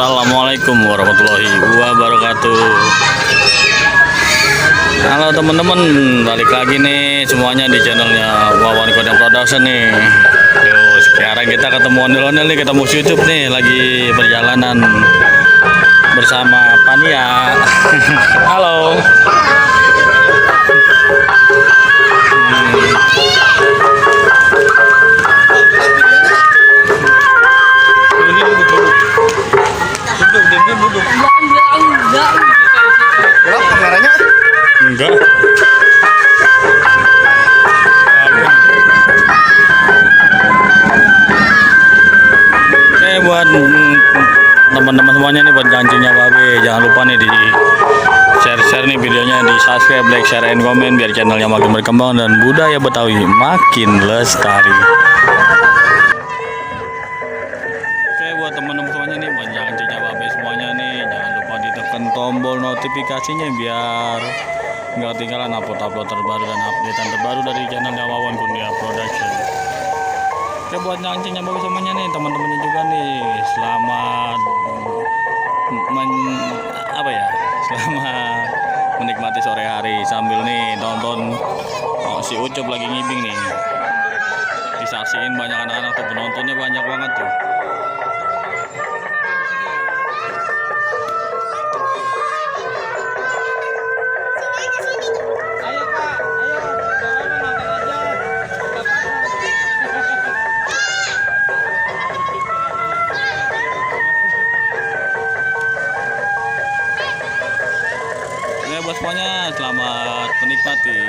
Assalamualaikum warahmatullahi wabarakatuh. Halo teman-teman, balik lagi nih semuanya di channelnya Wawan Kodam Production nih. Yuk, sekarang kita ketemu ondel-ondel nih, ketemu YouTube nih, lagi perjalanan bersama Pania. Halo. Gelap kameranya? Enggak. Oke, buat teman-teman semuanya nih, buat janjinya Babe, jangan lupa nih di share nih videonya, di subscribe, like, share, and comment biar channelnya makin berkembang dan budaya Betawi makin lestari. Oke, buat teman-teman semuanya nih, buat janjinya Babe semuanya nih, jangan lupa ditekan tombol notifikasinya biar nggak ketinggalan upload terbaru dan updatean terbaru dari channelnya Wawan Kurnia Production. Oke, buat janjinya Babe semuanya nih, teman-temannya juga nih, selamat selamat menikmati sore hari sambil nih nonton si Ucup lagi ngibing nih. Disaksiin banyak anak-anak tuh, penontonnya banyak banget tuh. Ayo Pak, ayo. Jangan nonton aja. Ya buat semuanya, selamat menikmati.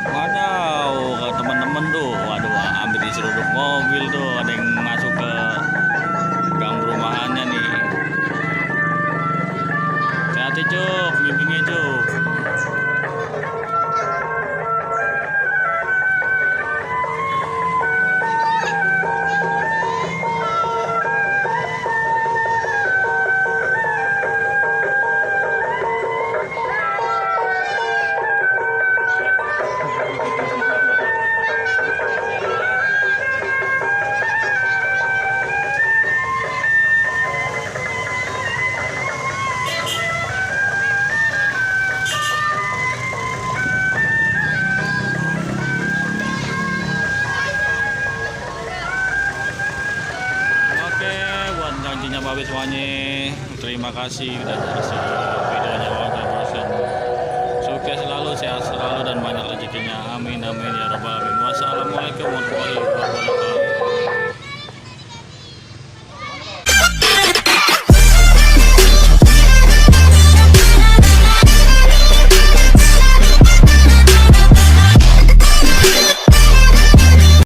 Waduh, teman-teman tuh, waduh, hampir diseruduk mobil tuh, ada yang masuk ke gang perumahannya nih. Hati-hati Cuk, bimbingnya Cuk. Oke, buat janjinya Babe semuanya, terima kasih udah kasih